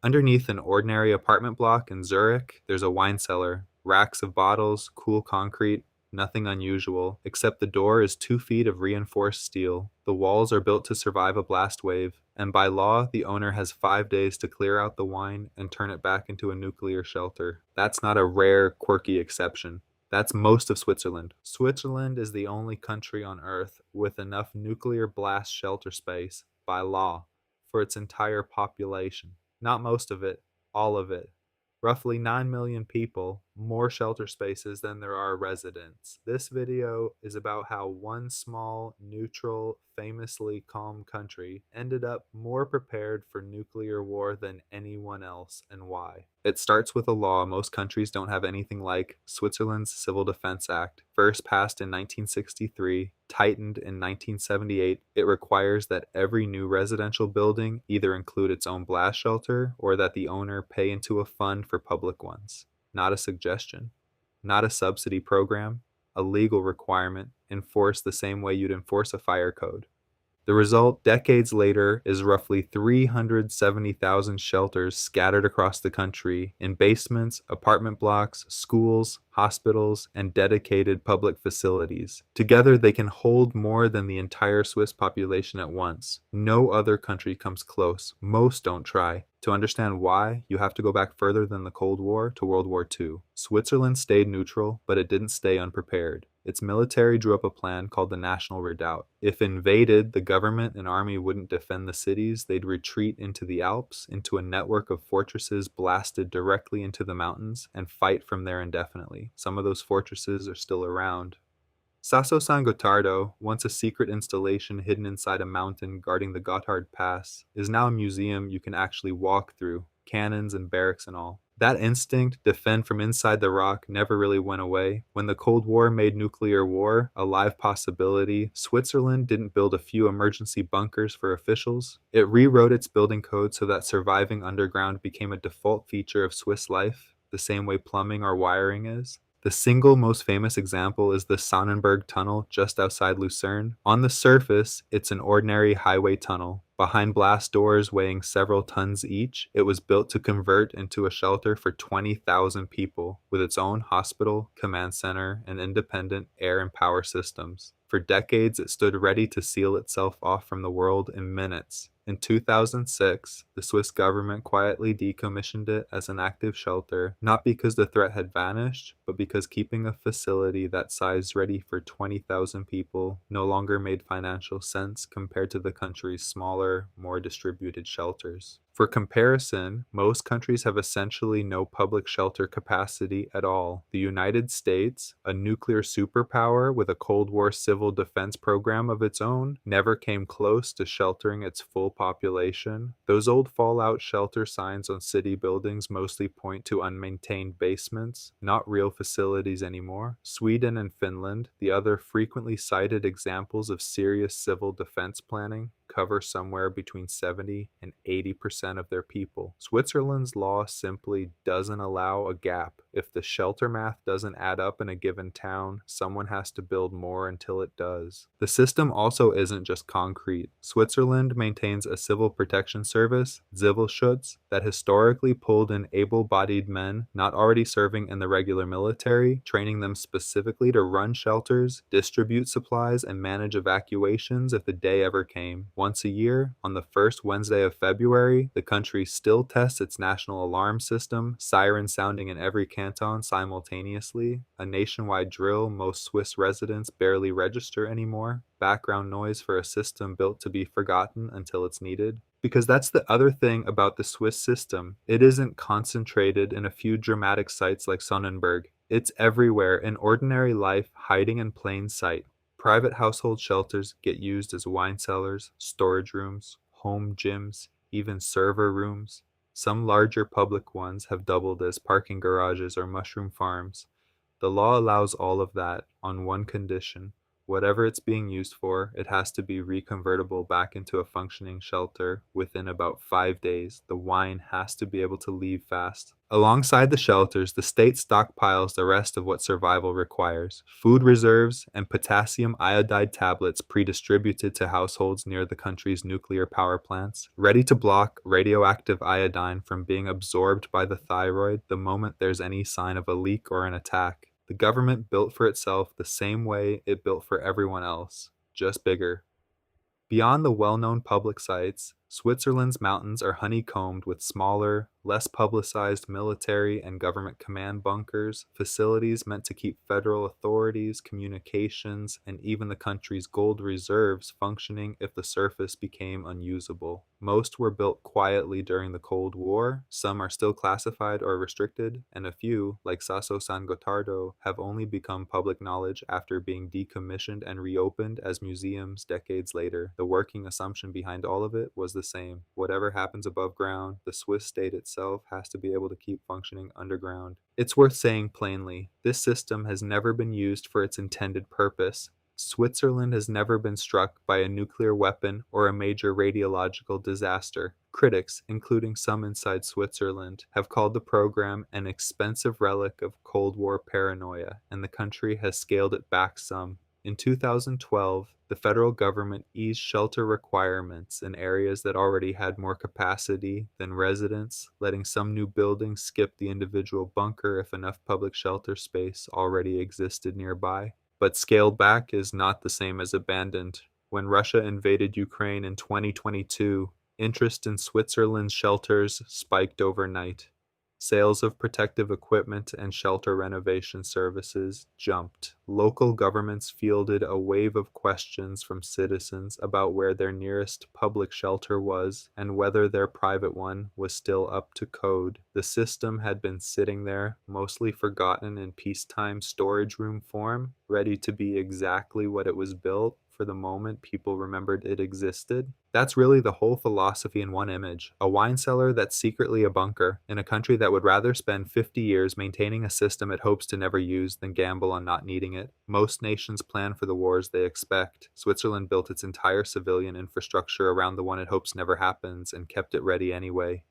Underneath an ordinary apartment block in Zurich, there's a wine cellar, racks of bottles, cool concrete, nothing unusual, except the door is 2 feet of reinforced steel. The walls are built to survive a blast wave, and by law, the owner has 5 days to clear out the wine and turn it back into a nuclear shelter. That's not a rare, quirky exception. That's most of Switzerland. Switzerland is the only country on Earth with enough nuclear blast shelter space, by law, for its entire population. Not most of it, all of it. Roughly 9 million people, more shelter spaces than there are residents. This video is about how one small, neutral, famously calm country ended up more prepared for nuclear war than anyone else, and why. It starts with a law most countries don't have anything like: Switzerland's Civil Defense Act, first passed in 1963, tightened in 1978. It requires that every new residential building either include its own blast shelter or that the owner pay into a fund for public ones. Not a suggestion, not a subsidy program, a legal requirement enforced the same way you'd enforce a fire code. The result, decades later, is roughly 370,000 shelters scattered across the country in basements, apartment blocks, schools, hospitals, and dedicated public facilities. Together, they can hold more than the entire Swiss population at once. No other country comes close. Most don't try. To understand why, you have to go back further than the Cold War to World War II. Switzerland stayed neutral, but it didn't stay unprepared. Its military drew up a plan called the National Redoubt. If invaded, the government and army wouldn't defend the cities, they'd retreat into the Alps, into a network of fortresses blasted directly into the mountains, and fight from there indefinitely. Some of those fortresses are still around. Sasso San Gottardo, once a secret installation hidden inside a mountain guarding the Gotthard Pass, is now a museum you can actually walk through, cannons and barracks and all. That instinct, defend from inside the rock, never really went away. When the Cold War made nuclear war a live possibility, Switzerland didn't build a few emergency bunkers for officials. It rewrote its building code so that surviving underground became a default feature of Swiss life, the same way plumbing or wiring is. The single most famous example is the Sonnenberg Tunnel just outside Lucerne. On the surface, it's an ordinary highway tunnel. Behind blast doors weighing several tons each, it was built to convert into a shelter for 20,000 people, with its own hospital, command center, and independent air and power systems. For decades, it stood ready to seal itself off from the world in minutes. In 2006, the Swiss government quietly decommissioned it as an active shelter, not because the threat had vanished, but because keeping a facility that size ready for 20,000 people no longer made financial sense compared to the country's smaller, more distributed shelters. For comparison, most countries have essentially no public shelter capacity at all. The United States, a nuclear superpower with a Cold War civil defense program of its own, never came close to sheltering its full population. Those old fallout shelter signs on city buildings mostly point to unmaintained basements, not real facilities anymore. Sweden and Finland, the other frequently cited examples of serious civil defense planning, cover somewhere between 70 and 80% of their people. Switzerland's law simply doesn't allow a gap. If the shelter math doesn't add up in a given town, someone has to build more until it does. The system also isn't just concrete. Switzerland maintains a civil protection service, Zivilschutz, that historically pulled in able-bodied men not already serving in the regular military, training them specifically to run shelters, distribute supplies, and manage evacuations if the day ever came. Once a year, on the first Wednesday of February, the country still tests its national alarm system, Siren sounding in every canton simultaneously, a nationwide drill most Swiss residents barely register anymore, background noise for a system built to be forgotten until it's needed. Because that's the other thing about the Swiss system. It isn't concentrated in a few dramatic sites like Sonnenberg. It's everywhere in ordinary life, hiding in plain sight. Private household shelters get used as wine cellars, storage rooms, home gyms, even server rooms. Some larger public ones have doubled as parking garages or mushroom farms. The law allows all of that on one condition: Whatever it's being used for, it has to be reconvertible back into a functioning shelter within about 5 days. The wine has to be able to leave fast. Alongside the shelters, the state stockpiles the rest of what survival requires: food reserves and potassium iodide tablets pre-distributed to households near the country's nuclear power plants, ready to block radioactive iodine from being absorbed by the thyroid the moment there's any sign of a leak or an attack. The government built for itself the same way it built for everyone else, just bigger. Beyond the well-known public sites, Switzerland's mountains are honeycombed with smaller, less publicized military and government command bunkers, facilities meant to keep federal authorities, communications, and even the country's gold reserves functioning if the surface became unusable. Most were built quietly during the Cold War, some are still classified or restricted, and a few, like Sasso San Gottardo, have only become public knowledge after being decommissioned and reopened as museums decades later. The working assumption behind all of it was the same: whatever happens above ground, the Swiss state itself has to be able to keep functioning underground. It's worth saying plainly, this system has never been used for its intended purpose. Switzerland has never been struck by a nuclear weapon or a major radiological disaster. Critics, including some inside Switzerland, have called the program an expensive relic of Cold War paranoia, and the country has scaled it back some. In 2012, the federal government eased shelter requirements in areas that already had more capacity than residents, letting some new buildings skip the individual bunker if enough public shelter space already existed nearby. But scaled back is not the same as abandoned. When Russia invaded Ukraine in 2022, interest in Switzerland's shelters spiked overnight. Sales of protective equipment and shelter renovation services jumped. Local governments fielded a wave of questions from citizens about where their nearest public shelter was and whether their private one was still up to code. The system had been sitting there, mostly forgotten in peacetime storage room form, ready to be exactly what it was built for the moment people remembered it existed. That's really the whole philosophy in one image: a wine cellar that's secretly a bunker, in a country that would rather spend 50 years maintaining a system it hopes to never use than gamble on not needing it. Most nations plan for the wars they expect. Switzerland built its entire civilian infrastructure around the one it hopes never happens and kept it ready anyway.